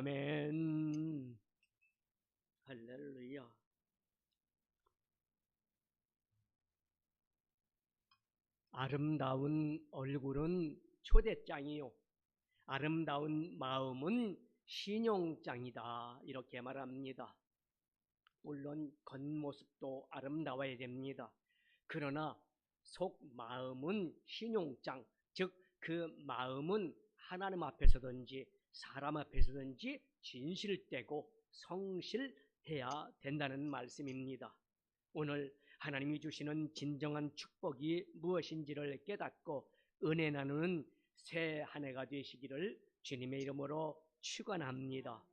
아멘. 할렐루야. 아름다운 얼굴은 초대장이요, 아름다운 마음은 신용장이다, 이렇게 말합니다. 물론 겉모습도 아름다워야 됩니다. 그러나 속 마음은 신용장, 즉 그 마음은 하나님 앞에서든지 사람 앞에서든지 진실되고 성실해야 된다는 말씀입니다. 오늘 하나님이 주시는 진정한 축복이 무엇인지를 깨닫고 은혜 나누는 새 한 해가 되시기를 주님의 이름으로 축원합니다.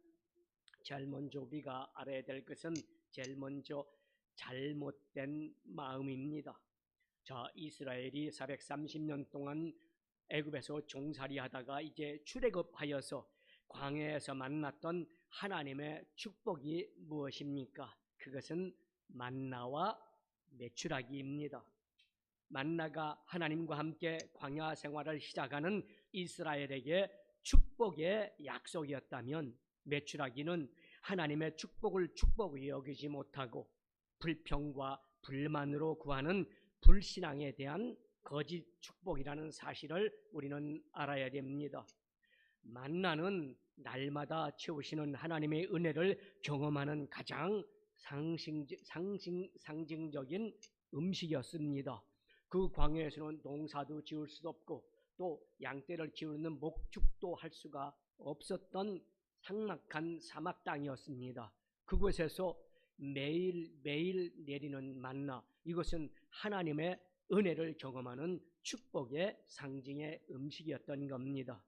제일 먼저 우리가 알아야 될 것은 제일 먼저 잘못된 마음입니다. 자, 이스라엘이 430년 동안 애굽에서 종살이 하다가 이제 출애굽하여서 광야에서 만났던 하나님의 축복이 무엇입니까? 그것은 만나와 메추라기입니다. 만나가 하나님과 함께 광야 생활을 시작하는 이스라엘에게 축복의 약속이었다면, 메추라기는 하나님의 축복을 축복으로 여기지 못하고 불평과 불만으로 구하는 불신앙에 대한 거짓 축복이라는 사실을 우리는 알아야 됩니다. 만나는 날마다 채우시는 하나님의 은혜를 경험하는 가장 상징적인 음식이었습니다. 그 광야에서는 농사도 지을 수도 없고 또 양떼를 기르는 목축도 할 수가 없었던 삭막한 사막 땅이었습니다. 그곳에서 매일 내리는 만나, 이것은 하나님의 은혜를 경험하는 축복의 상징의 음식이었던 겁니다.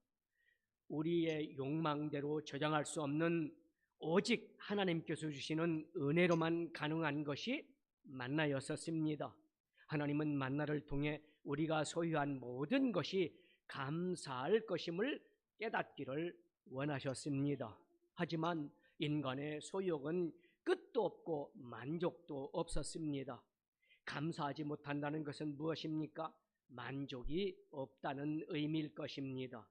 우리의 욕망대로 저장할 수 없는 오직 하나님께서 주시는 은혜로만 가능한 것이 만나였었습니다. 하나님은 만나를 통해 우리가 소유한 모든 것이 감사할 것임을 깨닫기를 원하셨습니다. 하지만 인간의 소욕은 끝도 없고 만족도 없었습니다. 감사하지 못한다는 것은 무엇입니까? 만족이 없다는 의미일 것입니다.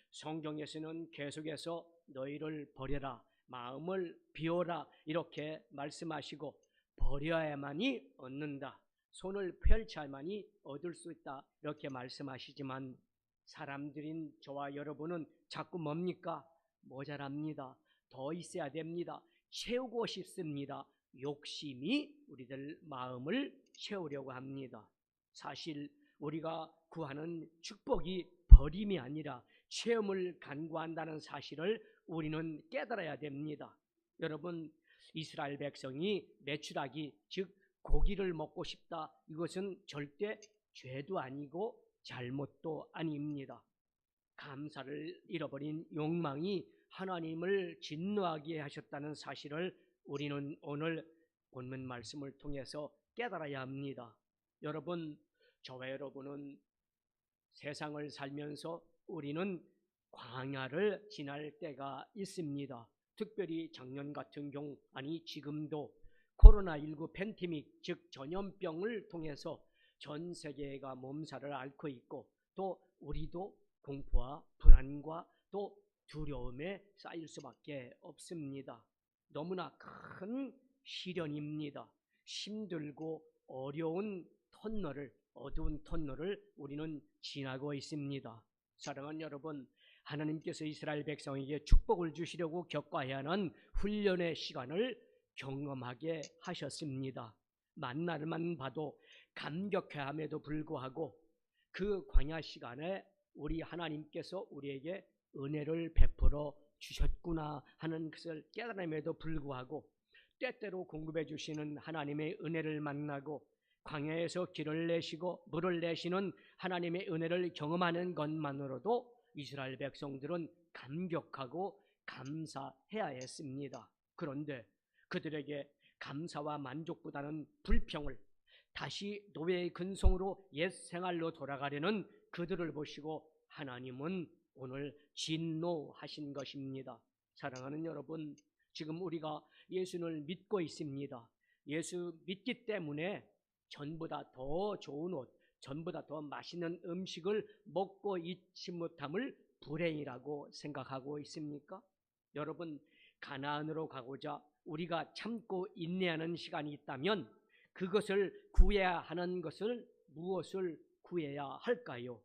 성경에서는 계속해서 너희를 버려라, 마음을 비워라, 이렇게 말씀하시고 버려야만이 얻는다, 손을 펼쳐야만이 얻을 수 있다, 이렇게 말씀하시지만 사람들인 저와 여러분은 자꾸 뭡니까? 모자랍니다. 더 있어야 됩니다. 채우고 싶습니다. 욕심이 우리들 마음을 채우려고 합니다. 사실 우리가 구하는 축복이 버림이 아니라 체험을 간구한다는 사실을 우리는 깨달아야 됩니다. 여러분, 이스라엘 백성이 메추라기, 즉 고기를 먹고 싶다, 이것은 절대 죄도 아니고 잘못도 아닙니다. 감사를 잃어버린 욕망이 하나님을 진노하게 하셨다는 사실을 우리는 오늘 본문 말씀을 통해서 깨달아야 합니다. 여러분, 저와 여러분은 세상을 살면서 우리는 광야를 지날 때가 있습니다. 특별히 작년 같은 경우, 아니 지금도 코로나19 팬데믹, 즉 전염병을 통해서 전 세계가 몸살을 앓고 있고 또 우리도 공포와 불안과 또 두려움에 쌓일 수밖에 없습니다. 너무나 큰 시련입니다. 힘들고 어려운 터널을, 어두운 터널을 우리는 지나고 있습니다. 사랑하는 여러분, 하나님께서 이스라엘 백성에게 축복을 주시려고 겪어야 하는 훈련의 시간을 경험하게 하셨습니다. 만나만 봐도 감격해야 함에도 불구하고 그 광야 시간에 우리 하나님께서 우리에게 은혜를 베풀어 주셨구나 하는 것을 깨달음에도 불구하고 때때로 공급해 주시는 하나님의 은혜를 만나고 광야에서 길을 내시고 물을 내시는 하나님의 은혜를 경험하는 것만으로도 이스라엘 백성들은 감격하고 감사해야 했습니다. 그런데 그들에게 감사와 만족보다는 불평을, 다시 노예의 근성으로 옛 생활로 돌아가려는 그들을 보시고 하나님은 오늘 진노하신 것입니다. 사랑하는 여러분, 지금 우리가 예수를 믿고 있습니다. 예수 믿기 때문에 전보다 더 좋은 옷, 전보다 더 맛있는 음식을 먹고 있지 못함을 불행이라고 생각하고 있습니까? 여러분, 가나안으로 가고자 우리가 참고 인내하는 시간이 있다면 그것을 구해야 하는 것을 무엇을 구해야 할까요?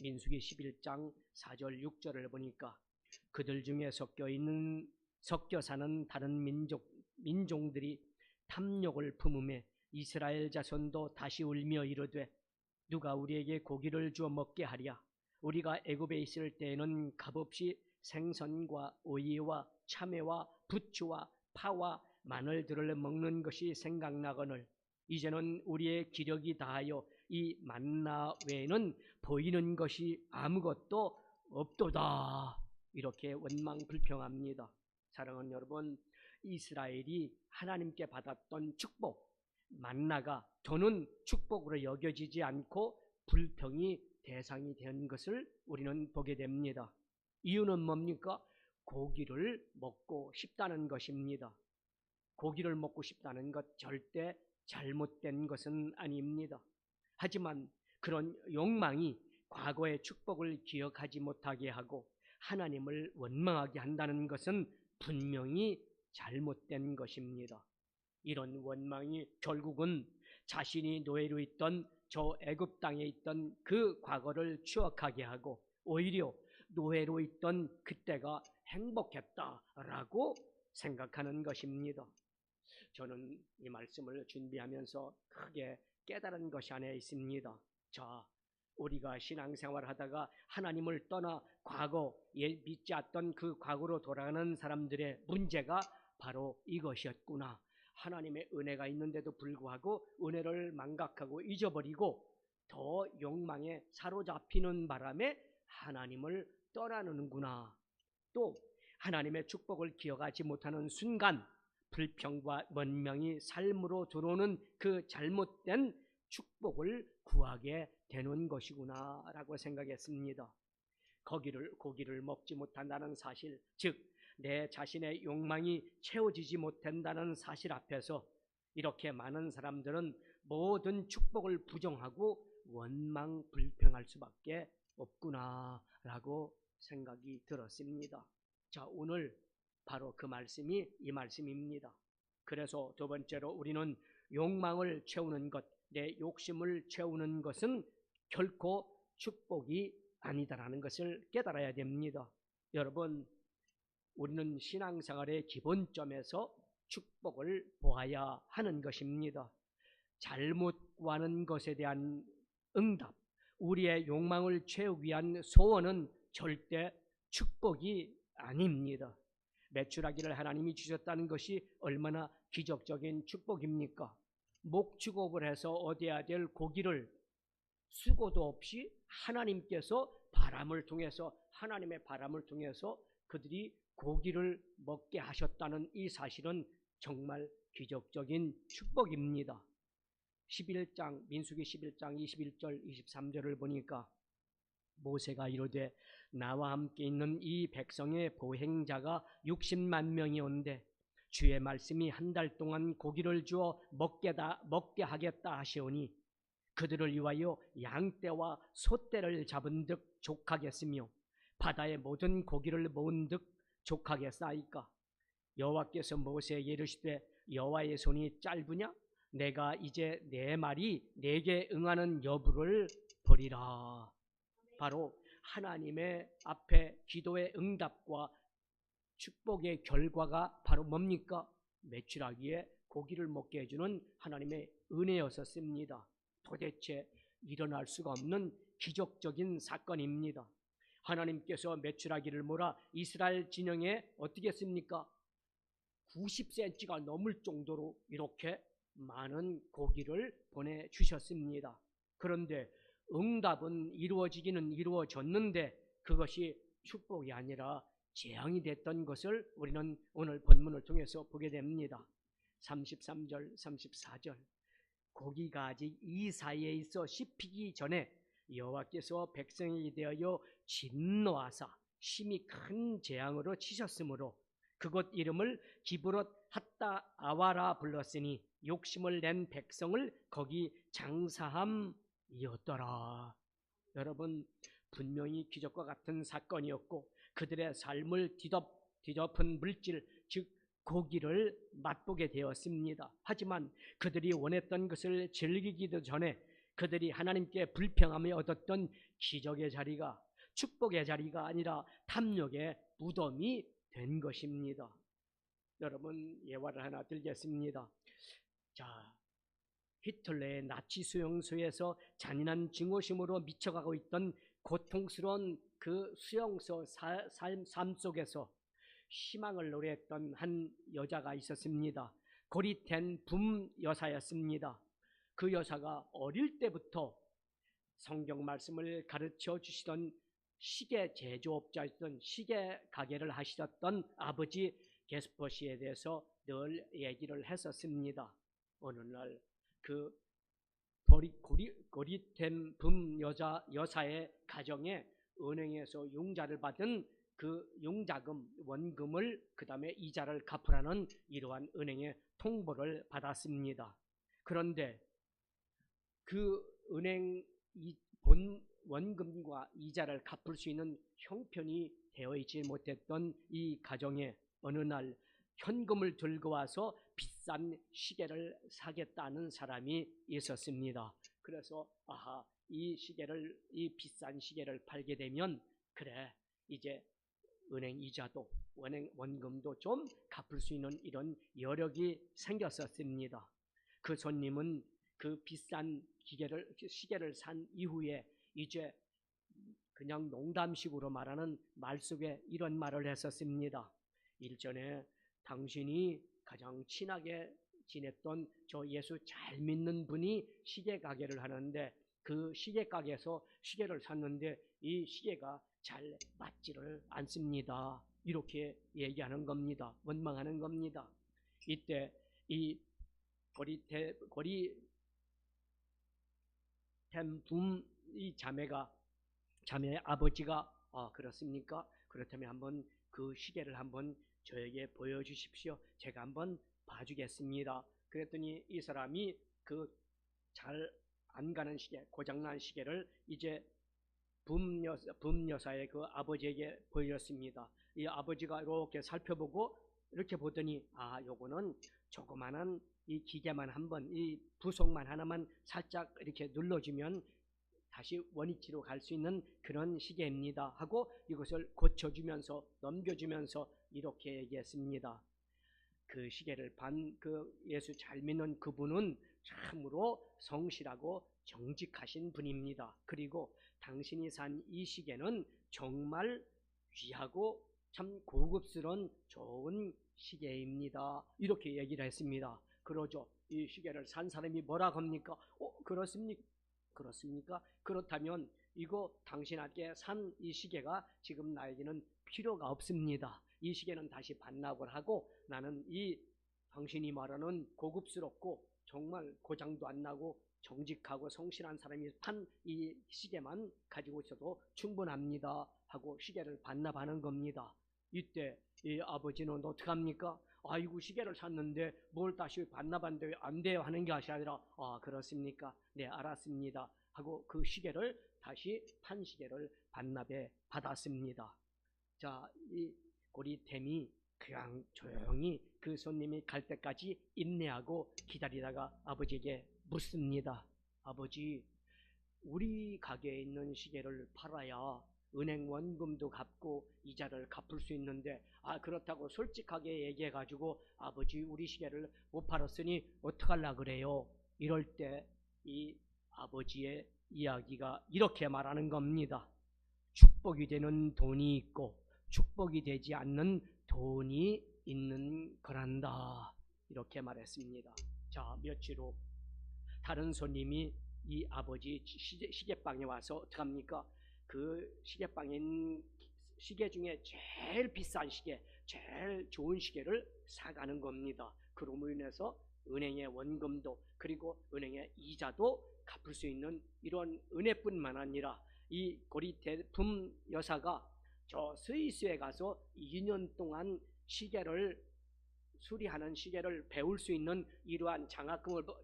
민수기 11장 4절 6절을 보니까 그들 중에 섞여 사는 다른 민족들이 탐욕을 품음에 이스라엘 자손도 다시 울며 이르되 누가 우리에게 고기를 주어 먹게 하랴. 우리가 애굽에 있을 때에는 값없이 생선과 오이와 참외와 부추와 파와 마늘들을 먹는 것이 생각나거늘 이제는 우리의 기력이 다하여 이 만나 외에는 보이는 것이 아무것도 없도다. 이렇게 원망 불평합니다. 사랑하는 여러분, 이스라엘이 하나님께 받았던 축복, 만나가 더는 축복으로 여겨지지 않고 불평이 대상이 된 것을 우리는 보게 됩니다. 이유는 뭡니까? 고기를 먹고 싶다는 것입니다. 고기를 먹고 싶다는 것 절대 잘못된 것은 아닙니다. 하지만 그런 욕망이 과거의 축복을 기억하지 못하게 하고 하나님을 원망하게 한다는 것은 분명히 잘못된 것입니다. 이런 원망이 결국은 자신이 노예로 있던 저 애굽 땅에 있던 그 과거를 추억하게 하고 오히려 노예로 있던 그때가 행복했다라고 생각하는 것입니다. 저는 이 말씀을 준비하면서 크게 깨달은 것이 하나 있습니다. 자, 우리가 신앙생활 하다가 하나님을 떠나 과거에 믿지 않던 그 과거로 돌아가는 사람들의 문제가 바로 이것이었구나. 하나님의 은혜가 있는데도 불구하고 은혜를 망각하고 잊어버리고 더 욕망에 사로잡히는 바람에 하나님을 떠나는구나. 또 하나님의 축복을 기억하지 못하는 순간 불평과 원망이 삶으로 들어오는 그 잘못된 축복을 구하게 되는 것이구나 라고 생각했습니다. 고기를 먹지 못한다는 사실, 즉 내 자신의 욕망이 채워지지 못한다는 사실 앞에서 이렇게 많은 사람들은 모든 축복을 부정하고 원망 불평할 수밖에 없구나 라고 생각이 들었습니다. 자, 오늘 바로 그 말씀이 이 말씀입니다. 그래서 두 번째로 우리는 욕망을 채우는 것, 내 욕심을 채우는 것은 결코 축복이 아니다라는 것을 깨달아야 됩니다. 여러분, 우리는 신앙생활의 기본점에서 축복을 보아야 하는 것입니다. 잘못 구하는 것에 대한 응답, 우리의 욕망을 채우기 위한 소원은 절대 축복이 아닙니다. 매출하기를 하나님이 주셨다는 것이 얼마나 기적적인 축복입니까? 목축업을 해서 얻어야 될 고기를 수고도 없이 하나님께서 하나님의 바람을 통해서 그들이 고기를 먹게 하셨다는 이 사실은 정말 기적적인 축복입니다. 민수기 11장 21절 23절을 보니까 모세가 이르되 나와 함께 있는 이 백성의 보행자가 60만 명이온데 주의 말씀이 한 달 동안 고기를 주어 먹게 하겠다 하시오니 그들을 위하여 양떼와 소떼를 잡은 듯 족하겠으며 바다의 모든 고기를 모은 듯 족하겠사이까. 여호와께서 모세에게 이르시되 여호와의 손이 짧으냐? 내가 이제 내 말이 내게 응하는 여부를 보리라. 바로 하나님의 앞에 기도의 응답과 축복의 결과가 바로 뭡니까? 매출하기에 고기를 먹게 해주는 하나님의 은혜였었습니다. 도대체 일어날 수가 없는 기적적인 사건입니다. 하나님께서 매출하기를 몰아 이스라엘 진영에 어떻게 했습니까? 90cm가 넘을 정도로 이렇게 많은 고기를 보내주셨습니다. 그런데 응답은 이루어지기는 이루어졌는데 그것이 축복이 아니라 재앙이 됐던 것을 우리는 오늘 본문을 통해서 보게 됩니다. 33절, 34절 고기가 아직 이 사이에 있어 씹히기 전에 여호와께서 백성에게 대하여 진노하사 심히 큰 재앙으로 치셨으므로 그곳 이름을 기브롯 핫다 아와라 불렀으니 욕심을 낸 백성을 거기 장사함이었더라. 여러분, 분명히 기적과 같은 사건이었고 그들의 삶을 뒤덮은 물질, 즉 고기를 맛보게 되었습니다. 하지만 그들이 원했던 것을 즐기기도 전에 그들이 하나님께 불평함에 얻었던 기적의 자리가 축복의 자리가 아니라 탐욕의 무덤이 된 것입니다. 여러분, 예화를 하나 들겠습니다. 자, 히틀러의 나치 수용소에서 잔인한 증오심으로 미쳐가고 있던 고통스러운 그 수용소 삶 속에서 희망을 노래했던 한 여자가 있었습니다. 고리텐 붐 여사였습니다. 그 여사가 어릴 때부터 성경 말씀을 가르쳐 주시던 시계 제조업자였던 시계 가게를 하시던 아버지 게스퍼시에 대해서 늘 얘기를 했었습니다. 어느 날 그 고리텐 붐 여사의 가정에 은행에서 융자를 받은 그 융자금 원금을 그 다음에 이자를 갚으라는 이러한 은행의 통보를 받았습니다. 그런데 그 은행 본 원금과 이자를 갚을 수 있는 형편이 되어 있지 못했던 이 가정에 어느 날 현금을 들고 와서 비싼 시계를 사겠다는 사람이 있었습니다. 그래서 이 비싼 시계를 팔게 되면 그래 이제 은행 이자도 원금도 좀 갚을 수 있는 이런 여력이 생겼었습니다. 그 손님은 그 비싼 시계를 산 이후에 이제 그냥 농담식으로 말하는 말 속에 이런 말을 했었습니다. 일전에 당신이 가장 친하게 지냈던 저 예수 잘 믿는 분이 시계 가게를 하는데 그 시계 가게에서 시계를 샀는데 이 시계가 잘 맞지를 않습니다. 이렇게 얘기하는 겁니다. 원망하는 겁니다. 이때 이 고리템붐 이 자매의 아버지가 그렇습니까? 그렇다면 한번 그 시계를 한번 저에게 보여주십시오. 제가 한번 봐주겠습니다. 그랬더니 이 사람이 그 잘 안 가는 시계, 고장난 시계를 이제 붐 여사의 그 아버지에게 보였습니다. 이 아버지가 이렇게 살펴보고 이렇게 보더니 요거는 조그마한 이 기계만 한번 이 부속만 하나만 살짝 이렇게 눌러주면 다시 원위치로 갈 수 있는 그런 시계입니다 하고 이것을 고쳐주면서 넘겨주면서 이렇게 얘기했습니다. 그 시계를 그 예수 잘 믿는 그분은 참으로 성실하고 정직하신 분입니다. 그리고 당신이 산 이 시계는 정말 귀하고 참 고급스러운 좋은 시계입니다. 이렇게 얘기를 했습니다. 그러죠. 이 시계를 산 사람이 뭐라고 합니까? 그렇습니까? 그렇다면 이거 당신에게 산 이 시계가 지금 나에게는 필요가 없습니다. 이 시계는 다시 반납을 하고 나는 이 당신이 말하는 고급스럽고 정말 고장도 안 나고 정직하고 성실한 사람이 판 이 시계만 가지고 있어도 충분합니다 하고 시계를 반납하는 겁니다. 이때 이 아버지는 어떡합니까? 아이고 시계를 샀는데 뭘 다시 반납한데 안 돼요 하는 게 아니라 그렇습니까? 네 알았습니다 하고 그 시계를 다시 판 시계를 반납해 받았습니다. 자, 이 고리템이 그냥 조용히 그 손님이 갈 때까지 인내하고 기다리다가 아버지에게 묻습니다. 아버지, 우리 가게에 있는 시계를 팔아야 은행 원금도 갚고 이자를 갚을 수 있는데 그렇다고 솔직하게 얘기해가지고 아버지 우리 시계를 못 팔았으니 어떡하려 그래요? 이럴 때 이 아버지의 이야기가 이렇게 말하는 겁니다. 축복이 되는 돈이 있고 축복이 되지 않는 돈이 있는 거란다. 이렇게 말했습니다. 자, 며칠 후 다른 손님이 이 아버지 시계방에 와서 어떡합니까? 그 시계방인 시계 중에 제일 비싼 시계, 제일 좋은 시계를 사가는 겁니다. 그로 인해서 은행의 원금도 그리고 은행의 이자도 갚을 수 있는 이런 은혜뿐만 아니라 이 고리템 여사가 저 스위스에 가서 2년 동안 시계를 수리하는 시계를 배울 수 있는 이러한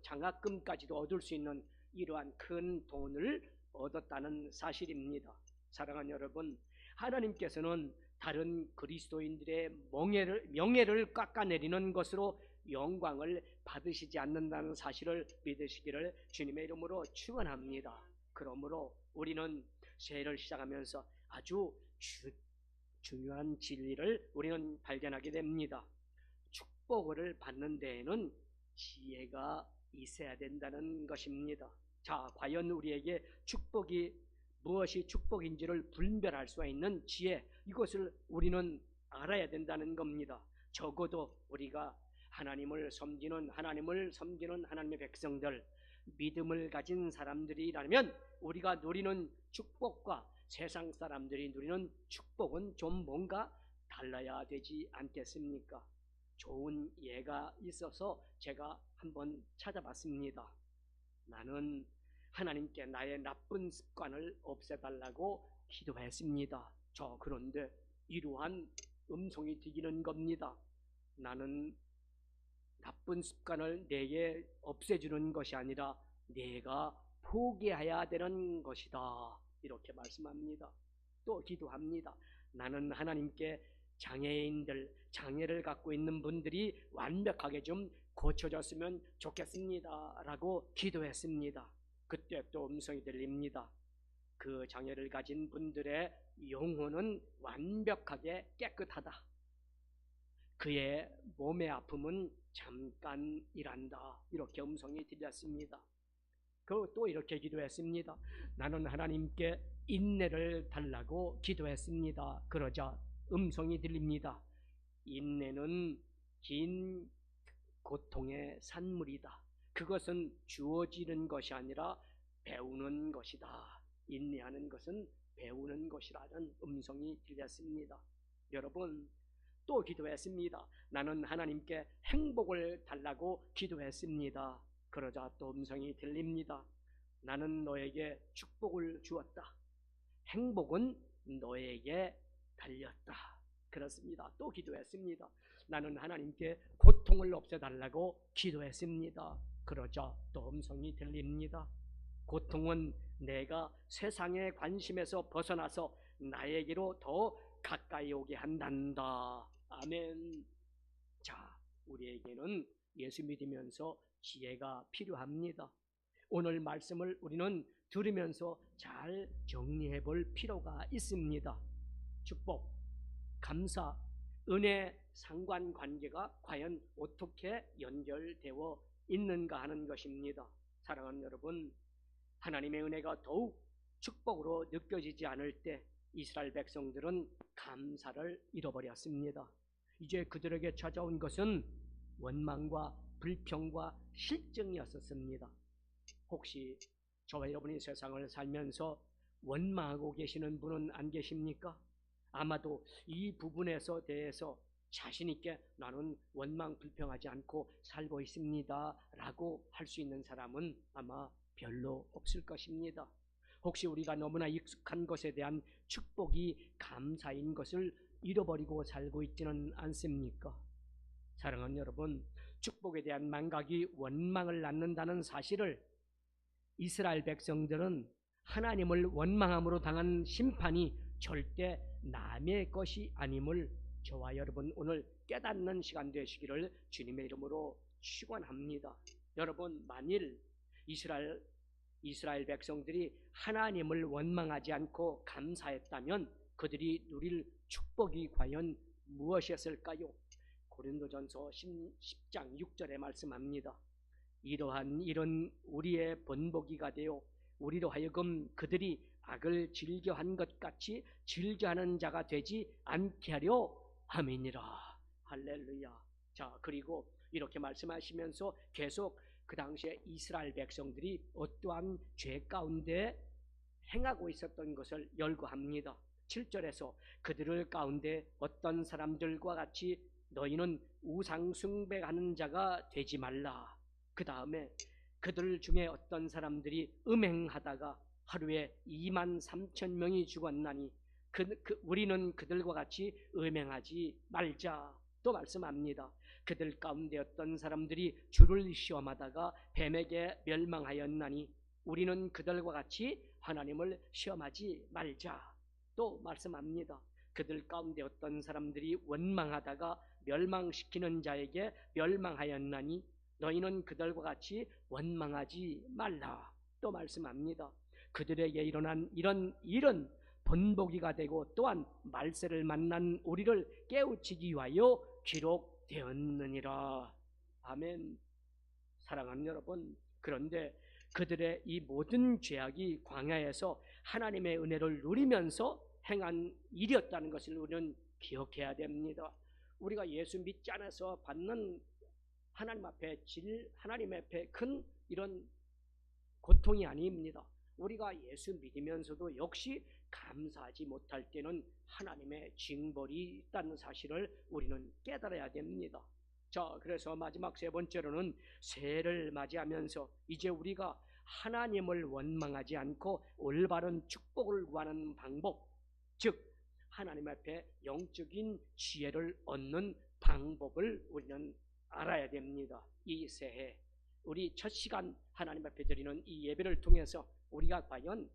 장학금까지도 얻을 수 있는 이러한 큰 돈을 얻었다는 사실입니다. 사랑하는 여러분, 하나님께서는 다른 그리스도인들의 명예를 깎아내리는 것으로 영광을 받으시지 않는다는 사실을 믿으시기를 주님의 이름으로 축원합니다. 그러므로 우리는 새해를 시작하면서 아주 중요한 진리를 우리는 발견하게 됩니다. 축복을 받는 데에는 지혜가 있어야 된다는 것입니다. 자, 과연 우리에게 무엇이 축복인지를 분별할 수 있는 지혜, 이것을 우리는 알아야 된다는 겁니다. 적어도 우리가 하나님을 섬기는 하나님의 백성들, 믿음을 가진 사람들이라면 우리가 누리는 축복과 세상 사람들이 누리는 축복은 좀 뭔가 달라야 되지 않겠습니까? 좋은 예가 있어서 제가 한번 찾아봤습니다. 나는 하나님께 나의 나쁜 습관을 없애달라고 기도했습니다. 그런데 이러한 음성이 들리는 겁니다. 나는 나쁜 습관을 내게 없애주는 것이 아니라 내가 포기해야 되는 것이다, 이렇게 말씀합니다. 또 기도합니다. 나는 하나님께 장애를 갖고 있는 분들이 완벽하게 좀 고쳐졌으면 좋겠습니다 라고 기도했습니다. 그때 또 음성이 들립니다. 그 장애를 가진 분들의 영혼은 완벽하게 깨끗하다. 그의 몸의 아픔은 잠깐이란다, 이렇게 음성이 들렸습니다. 또 이렇게 기도했습니다. 나는 하나님께 인내를 달라고 기도했습니다. 그러자 음성이 들립니다. 인내는 긴 고통의 산물이다. 그것은 주어지는 것이 아니라 배우는 것이다. 인내하는 것은 배우는 것이라는 음성이 들렸습니다. 여러분, 또 기도했습니다. 나는 하나님께 행복을 달라고 기도했습니다. 그러자 또 음성이 들립니다. 나는 너에게 축복을 주었다. 행복은 너에게 달렸다. 그렇습니다. 또 기도했습니다. 나는 하나님께 고통을 없애달라고 기도했습니다. 그러자 또 음성이 들립니다. 고통은 내가 세상의 관심에서 벗어나서 나에게로 더 가까이 오게 한단다. 아멘. 자, 우리에게는 예수 믿으면서 지혜가 필요합니다. 오늘 말씀을 우리는 들으면서 잘 정리해 볼 필요가 있습니다. 축복, 감사, 은혜 상관관계가 과연 어떻게 연결되어 있는가 하는 것입니다. 사랑하는 여러분, 하나님의 은혜가 더욱 축복으로 느껴지지 않을 때 이스라엘 백성들은 감사를 잃어버렸습니다. 이제 그들에게 찾아온 것은 원망과 불평과 실증이었습니다. 혹시 저와 여러분이 세상을 살면서 원망하고 계시는 분은 안 계십니까? 아마도 이 부분에서 대해서 자신 있게 나는 원망 불평하지 않고 살고 있습니다 라고 할 수 있는 사람은 아마 별로 없을 것입니다. 혹시 우리가 너무나 익숙한 것에 대한 축복이 감사인 것을 잃어버리고 살고 있지는 않습니까? 사랑하는 여러분, 축복에 대한 망각이 원망을 낳는다는 사실을 이스라엘 백성들은 하나님을 원망함으로 당한 심판이 절대 남의 것이 아님을 저와 여러분 오늘 깨닫는 시간 되시기를 주님의 이름으로 축원합니다. 여러분, 만일 이스라엘 백성들이 하나님을 원망하지 않고 감사했다면 그들이 누릴 축복이 과연 무엇이었을까요? 고린도전서 10장 6절에 말씀합니다. 이러한 일은 우리의 본보기가 되어 우리로 하여금 그들이 악을 즐겨한 것 같이 즐겨하는 자가 되지 않게 하려 함이니라. 할렐루야. 자, 그리고 이렇게 말씀하시면서 계속 그 당시에 이스라엘 백성들이 어떠한 죄 가운데 행하고 있었던 것을 열거합니다. 7절에서 그들 가운데 어떤 사람들과 같이 너희는 우상 숭배하는 자가 되지 말라. 그 다음에 그들 중에 어떤 사람들이 음행하다가 하루에 23,000명이 죽었나니 우리는 그들과 같이 음행하지 말자. 또 말씀합니다. 그들 가운데 어떤 사람들이 주를 시험하다가 뱀에게 멸망하였나니 우리는 그들과 같이 하나님을 시험하지 말자. 또 말씀합니다. 그들 가운데 어떤 사람들이 원망하다가 멸망시키는 자에게 멸망하였나니 너희는 그들과 같이 원망하지 말라 또 말씀합니다. 그들에게 일어난 이런 일은 본보기가 되고 또한 말세를 만난 우리를 깨우치기 위하여 기록되었느니라. 아멘. 사랑하는 여러분, 그런데 그들의 이 모든 죄악이 광야에서 하나님의 은혜를 누리면서 행한 일이었다는 것을 우리는 기억해야 됩니다. 우리가 예수 믿지 않아서 받는 하나님 앞에 큰 이런 고통이 아닙니다. 우리가 예수 믿으면서도 역시 감사하지 못할 때는 하나님의 징벌이 있다는 사실을 우리는 깨달아야 됩니다. 자, 그래서 마지막 세 번째로는 새해를 맞이하면서 이제 우리가 하나님을 원망하지 않고 올바른 축복을 구하는 방법, 즉 하나님 앞에 영적인 지혜를 얻는 방법을 우리는 알아야 됩니다. 이 새해 우리 첫 시간 하나님 앞에 드리는 이 예배를 통해서 우리가 과연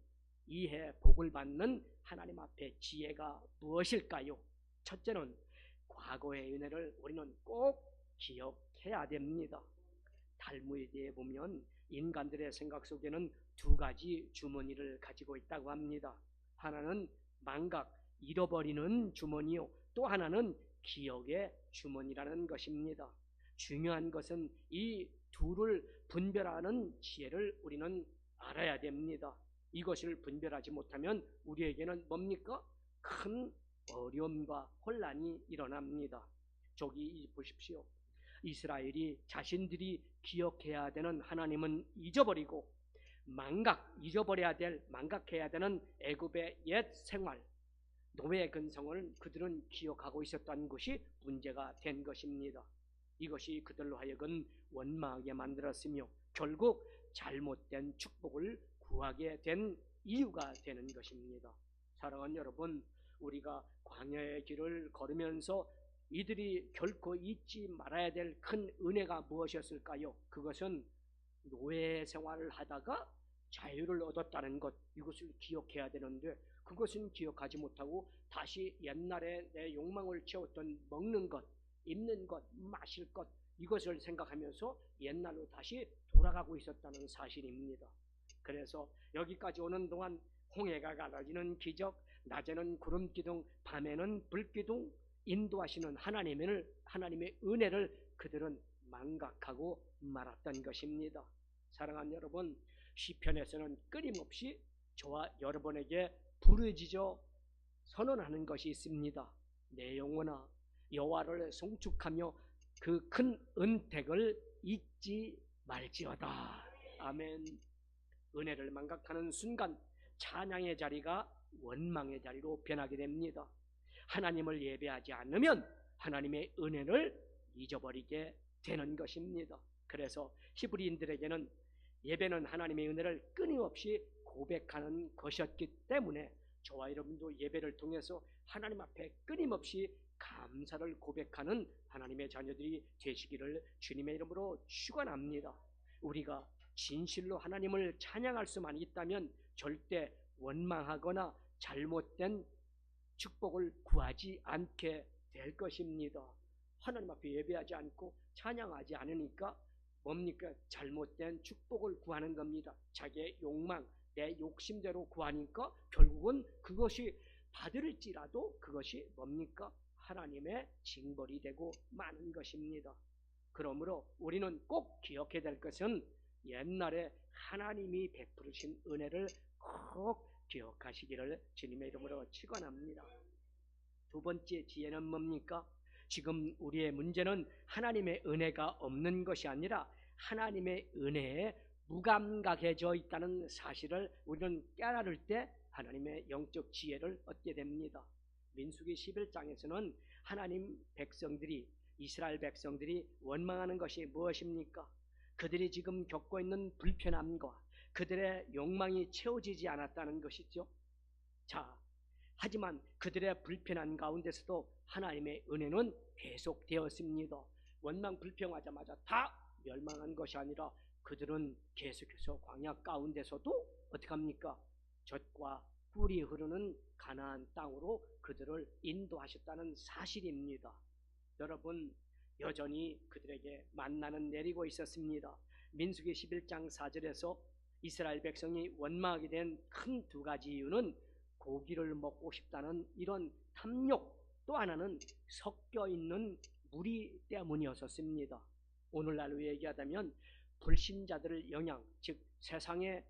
이 해 복을 받는 하나님 앞에 지혜가 무엇일까요? 첫째는 과거의 은혜를 우리는 꼭 기억해야 됩니다. 탈무드에 보면 인간들의 생각 속에는 두 가지 주머니를 가지고 있다고 합니다. 하나는 망각, 잃어버리는 주머니요, 또 하나는 기억의 주머니라는 것입니다. 중요한 것은 이 둘을 분별하는 지혜를 우리는 알아야 됩니다. 이것을 분별하지 못하면 우리에게는 뭡니까? 큰 어려움과 혼란이 일어납니다. 저기 보십시오. 이스라엘이 자신들이 기억해야 되는 하나님은 잊어버리고 망각해야 되는 애굽의 옛 생활, 노예 근성을 그들은 기억하고 있었다는 것이 문제가 된 것입니다. 이것이 그들로 하여금 원망하게 만들었으며 결국 잘못된 축복을 구하게 된 이유가 되는 것입니다. 사랑하는 여러분, 우리가 광야의 길을 걸으면서 이들이 결코 잊지 말아야 될 큰 은혜가 무엇이었을까요? 그것은 노예 생활을 하다가 자유를 얻었다는 것, 이것을 기억해야 되는데 그것은 기억하지 못하고 다시 옛날에 내 욕망을 채웠던 먹는 것, 입는 것, 마실 것, 이것을 생각하면서 옛날로 다시 돌아가고 있었다는 사실입니다. 그래서 여기까지 오는 동안 홍해가 갈라지는 기적, 낮에는 구름 기둥, 밤에는 불 기둥, 인도하시는 하나님의 은혜를 그들은 망각하고 말았던 것입니다. 사랑하는 여러분, 시편에서는 끊임없이 저와 여러분에게 부르짖어 선언하는 것이 있습니다. 내 영혼아 여호와를 송축하며 그 큰 은택을 잊지 말지어다. 아멘. 은혜를 망각하는 순간 찬양의 자리가 원망의 자리로 변하게 됩니다. 하나님을 예배하지 않으면 하나님의 은혜를 잊어버리게 되는 것입니다. 그래서 히브리인들에게는 예배는 하나님의 은혜를 끊임없이 고백하는 것이었기 때문에 저와 여러분도 예배를 통해서 하나님 앞에 끊임없이 감사를 고백하는 하나님의 자녀들이 되시기를 주님의 이름으로 축원합니다. 우리가 진실로 하나님을 찬양할 수만 있다면 절대 원망하거나 잘못된 축복을 구하지 않게 될 것입니다. 하나님 앞에 예배하지 않고 찬양하지 않으니까 뭡니까? 잘못된 축복을 구하는 겁니다. 자기의 욕망, 내 욕심대로 구하니까 결국은 그것이 받을지라도 그것이 뭡니까? 하나님의 징벌이 되고 마는 것입니다. 그러므로 우리는 꼭 기억해야 될 것은 옛날에 하나님이 베푸신 은혜를 꼭 기억하시기를 주님의 이름으로 축원합니다. 두 번째 지혜는 뭡니까? 지금 우리의 문제는 하나님의 은혜가 없는 것이 아니라 하나님의 은혜에 무감각해져 있다는 사실을 우리는 깨달을 때 하나님의 영적 지혜를 얻게 됩니다. 민수기 11장에서는 하나님 백성들이, 이스라엘 백성들이 원망하는 것이 무엇입니까? 그들이 지금 겪고 있는 불편함과 그들의 욕망이 채워지지 않았다는 것이죠. 자, 하지만 그들의 불편한 가운데서도 하나님의 은혜는 계속되었습니다. 원망 불평하자마자 다 멸망한 것이 아니라 그들은 계속해서 광야 가운데서도 어떻게 합니까? 젖과 꿀이 흐르는 가나안 땅으로 그들을 인도하셨다는 사실입니다. 여러분, 여전히 그들에게 만나는 내리고 있었습니다. 민수기 11장 4절에서 이스라엘 백성이 원망하게 된 큰 두 가지 이유는 고기를 먹고 싶다는 이런 탐욕, 또 하나는 섞여 있는 무리 때문이었습니다. 오늘날로 얘기하자면 불신자들의 영향, 즉 세상의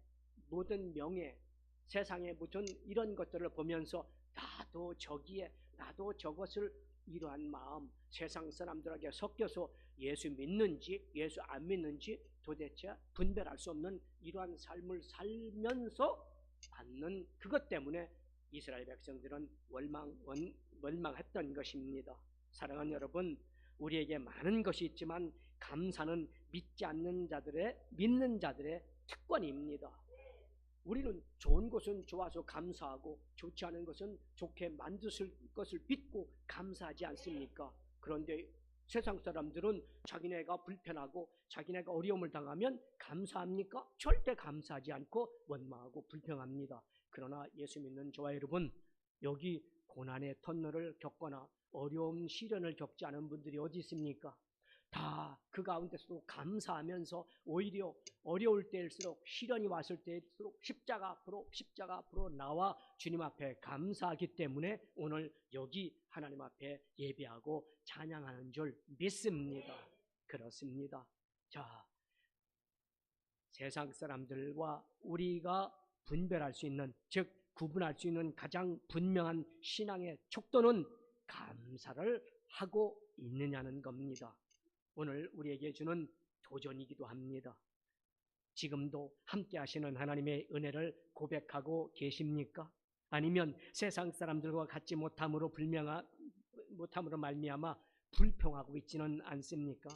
모든 명예, 세상의 무슨 이런 것들을 보면서 나도 저기에, 나도 저것을, 이러한 마음, 세상 사람들에게 섞여서 예수 믿는지 예수 안 믿는지 도대체 분별할 수 없는 이러한 삶을 살면서 받는 그것 때문에 이스라엘 백성들은 원망했던 것입니다. 사랑하는 여러분, 우리에게 많은 것이 있지만 감사는 믿는 자들의 특권입니다. 우리는 좋은 것은 좋아서 감사하고 좋지 않은 것은 좋게 만드실 것을 믿고 감사하지 않습니까? 그런데 세상 사람들은 자기네가 불편하고 자기네가 어려움을 당하면 감사합니까? 절대 감사하지 않고 원망하고 불평합니다. 그러나 예수 믿는 저와 여러분, 여기 고난의 터널을 겪거나 어려운 시련을 겪지 않은 분들이 어디 있습니까? 다 그 가운데서도 감사하면서 오히려 어려울 때일수록, 시련이 왔을 때일수록 십자가 앞으로 나와 주님 앞에 감사하기 때문에 오늘 여기 하나님 앞에 예배하고 찬양하는 줄 믿습니다. 그렇습니다. 자, 세상 사람들과 우리가 분별할 수 있는, 즉 구분할 수 있는 가장 분명한 신앙의 척도는 감사를 하고 있느냐는 겁니다. 오늘 우리에게 주는 도전이기도 합니다. 지금도 함께 하시는 하나님의 은혜를 고백하고 계십니까? 아니면 세상 사람들과 같지 못함으로 말미암아 불평하고 있지는 않습니까?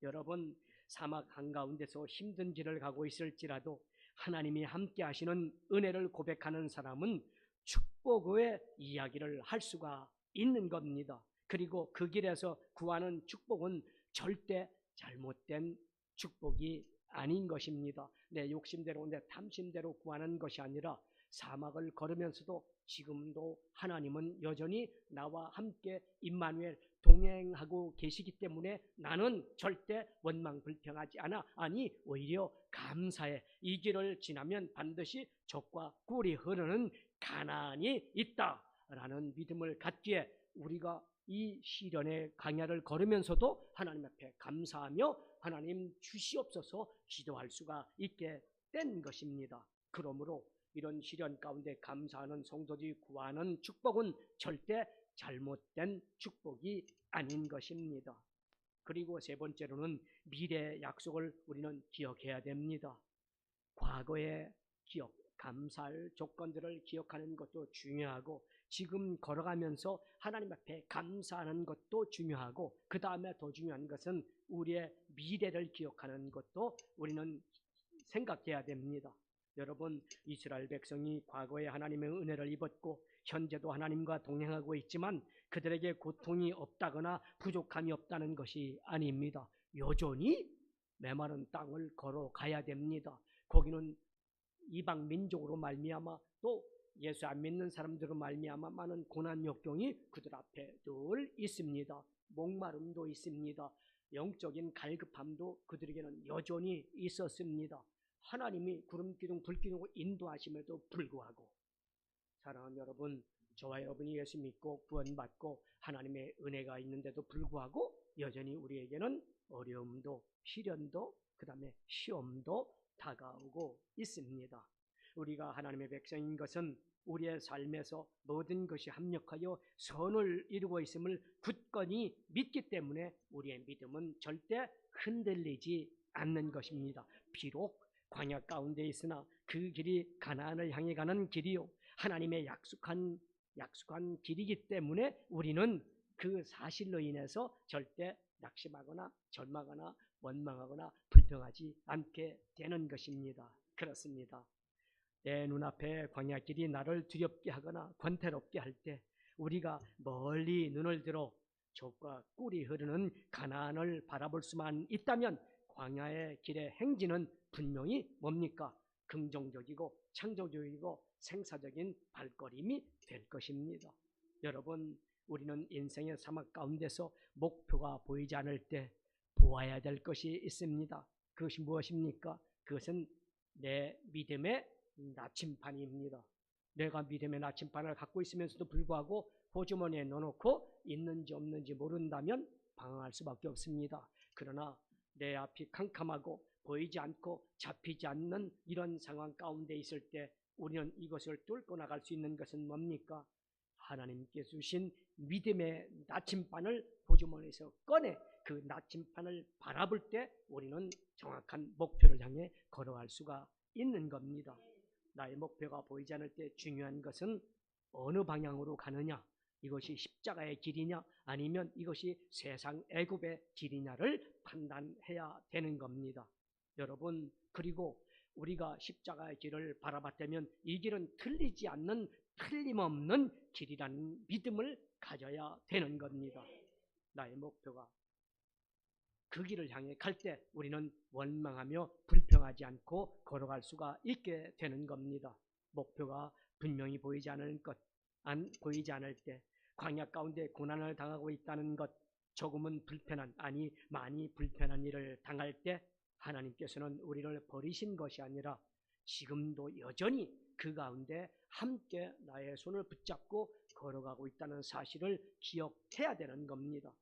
여러분, 사막 한가운데서 힘든 길을 가고 있을지라도 하나님이 함께 하시는 은혜를 고백하는 사람은 축복의 이야기를 할 수가 있는 겁니다. 그리고 그 길에서 구하는 축복은 절대 잘못된 축복이 아닌 것입니다. 내 욕심대로, 내 탐심대로 구하는 것이 아니라 사막을 걸으면서도 지금도 하나님은 여전히 나와 함께 임마누엘 동행하고 계시기 때문에 나는 절대 원망 불평하지 않아. 아니, 오히려 감사해. 이 길을 지나면 반드시 젖과 꿀이 흐르는 가나안이 있다라는 믿음을 갖기에 우리가 이 시련의 강야를 걸으면서도 하나님 앞에 감사하며 하나님 주시옵소서 기도할 수가 있게 된 것입니다. 그러므로 이런 시련 가운데 감사하는 성도들이 구하는 축복은 절대 잘못된 축복이 아닌 것입니다. 그리고 세 번째로는 미래의 약속을 우리는 기억해야 됩니다. 과거의 기억, 감사할 조건들을 기억하는 것도 중요하고 지금 걸어가면서 하나님 앞에 감사하는 것도 중요하고 그 다음에 더 중요한 것은 우리의 미래를 기억하는 것도 우리는 생각해야 됩니다. 여러분, 이스라엘 백성이 과거에 하나님의 은혜를 입었고 현재도 하나님과 동행하고 있지만 그들에게 고통이 없다거나 부족함이 없다는 것이 아닙니다. 여전히 메마른 땅을 걸어가야 됩니다. 거기는 이방 민족으로 말미암아 또 예수 안 믿는 사람들로 말미암아 많은 고난 역경이 그들 앞에 늘 있습니다. 목마름도 있습니다. 영적인 갈급함도 그들에게는 여전히 있었습니다. 하나님이 구름 기둥 불 기둥으로 인도하심에도 불구하고 사랑하는 여러분, 저와 여러분이 예수 믿고 구원받고 하나님의 은혜가 있는데도 불구하고 여전히 우리에게는 어려움도 시련도 그 다음에 시험도 다가오고 있습니다. 우리가 하나님의 백성인 것은 우리의 삶에서 모든 것이 합력하여 선을 이루고 있음을 굳건히 믿기 때문에 우리의 믿음은 절대 흔들리지 않는 것입니다. 비록 광야 가운데 있으나 그 길이 가나안을 향해 가는 길이요 하나님의 약속한 길이기 때문에 우리는 그 사실로 인해서 절대 낙심하거나 절망하거나 원망하거나 불평하지 않게 되는 것입니다. 그렇습니다. 내 눈앞에 광야길이 나를 두렵게 하거나 권태롭게 할 때 우리가 멀리 눈을 들어 젖과 꿀이 흐르는 가나안을 바라볼 수만 있다면 광야의 길의 행진은 분명히 뭡니까? 긍정적이고 창조적이고 생사적인 발걸음이 될 것입니다. 여러분, 우리는 인생의 사막 가운데서 목표가 보이지 않을 때 보아야 될 것이 있습니다. 그것이 무엇입니까? 그것은 내 믿음의 나침반입니다. 내가 믿음의 나침반을 갖고 있으면서도 불구하고 호주머니에 넣어놓고 있는지 없는지 모른다면 방황할 수밖에 없습니다. 그러나 내 앞이 캄캄하고 보이지 않고 잡히지 않는 이런 상황 가운데 있을 때 우리는 이것을 뚫고 나갈 수 있는 것은 뭡니까? 하나님께 주신 믿음의 나침반을 호주머니에서 꺼내 그 나침반을 바라볼 때 우리는 정확한 목표를 향해 걸어갈 수가 있는 겁니다. 나의 목표가 보이지 않을 때 중요한 것은 어느 방향으로 가느냐, 이것이 십자가의 길이냐 아니면 이것이 세상 애굽의 길이냐를 판단해야 되는 겁니다. 여러분, 그리고 우리가 십자가의 길을 바라봤다면 이 길은 틀리지 않는 틀림없는 길이라는 믿음을 가져야 되는 겁니다. 나의 목표가 그 길을 향해 갈 때 우리는 원망하며 불평하지 않고 걸어갈 수가 있게 되는 겁니다. 목표가 분명히 보이지 않을 때 광야 가운데 고난을 당하고 있다는 것, 조금은 불편한, 아니 많이 불편한 일을 당할 때 하나님께서는 우리를 버리신 것이 아니라 지금도 여전히 그 가운데 함께 나의 손을 붙잡고 걸어가고 있다는 사실을 기억해야 되는 겁니다.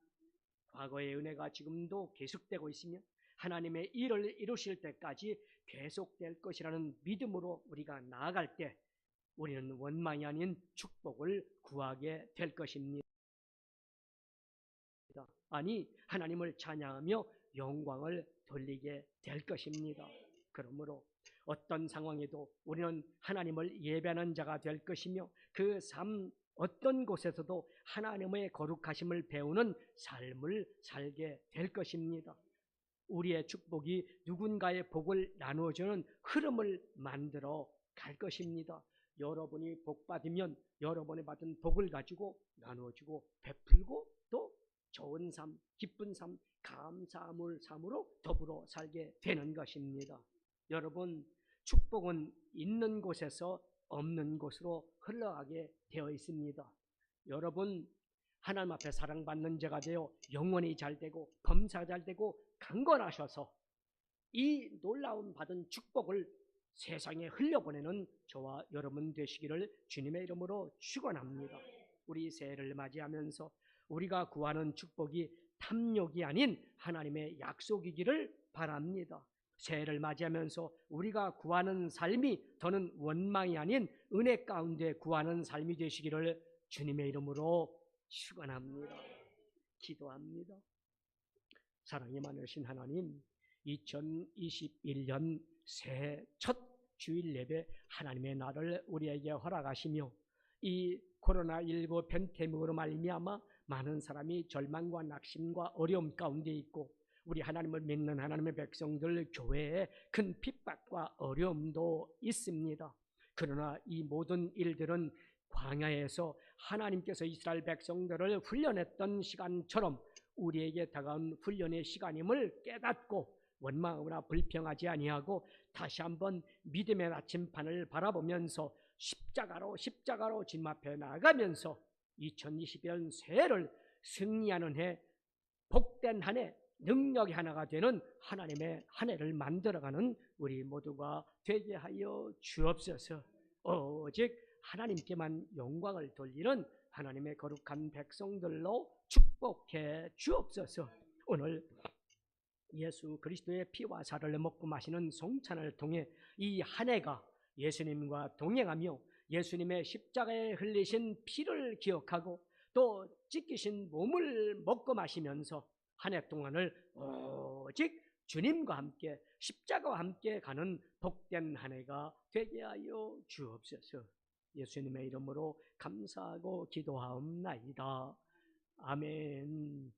과거의 은혜가 지금도 계속되고 있으며 하나님의 일을 이루실 때까지 계속될 것이라는 믿음으로 우리가 나아갈 때 우리는 원망이 아닌 축복을 구하게 될 것입니다. 아니, 하나님을 찬양하며 영광을 돌리게 될 것입니다. 그러므로 어떤 상황에도 우리는 하나님을 예배하는 자가 될 것이며 그 삶 어떤 곳에서도 하나님의 거룩하심을 배우는 삶을 살게 될 것입니다. 우리의 축복이 누군가의 복을 나누어주는 흐름을 만들어 갈 것입니다. 여러분이 복 받으면 여러분이 받은 복을 가지고 나누어주고 베풀고 또 좋은 삶, 기쁜 삶, 감사함을 삶으로 더불어 살게 되는 것입니다. 여러분, 축복은 있는 곳에서 없는 곳으로 흘러가게 되어 있습니다. 여러분, 하나님 앞에 사랑받는 자가 되어 영원히 잘되고 범사가 잘되고 강건하셔서 이 놀라운 받은 축복을 세상에 흘려보내는 저와 여러분 되시기를 주님의 이름으로 축원합니다. 우리 새해를 맞이하면서 우리가 구하는 축복이 탐욕이 아닌 하나님의 약속이기를 바랍니다. 새해를 맞이하면서 우리가 구하는 삶이 더는 원망이 아닌 은혜 가운데 구하는 삶이 되시기를 주님의 이름으로 축원합니다. 기도합니다. 사랑이 많으신 하나님, 2021년 새해 첫 주일 예배 하나님의 날을 우리에게 허락하시며 이 코로나19 팬데믹으로 말미암아 많은 사람이 절망과 낙심과 어려움 가운데 있고 우리 하나님을 믿는 하나님의 백성들 교회에 큰 핍박과 어려움도 있습니다. 그러나 이 모든 일들은 광야에서 하나님께서 이스라엘 백성들을 훈련했던 시간처럼 우리에게 다가온 훈련의 시간임을 깨닫고 원망하거나 불평하지 아니하고 다시 한번 믿음의 나침반을 바라보면서 십자가로 주님 앞에 나아가면서 2021년 새해를 승리하는 해, 복된 한 해, 능력의 하나가 되는 하나님의 한 해를 만들어가는 우리 모두가 되게 하여 주옵소서. 오직 하나님께만 영광을 돌리는 하나님의 거룩한 백성들로 축복해 주옵소서. 오늘 예수 그리스도의 피와 살을 먹고 마시는 성찬을 통해 이 한 해가 예수님과 동행하며 예수님의 십자가에 흘리신 피를 기억하고 또 찢기신 몸을 먹고 마시면서 한 해 동안을 오직 주님과 함께 십자가와 함께 가는 복된 한 해가 되게 하여 주옵소서. 예수님의 이름으로 감사하고 기도하옵나이다. 아멘.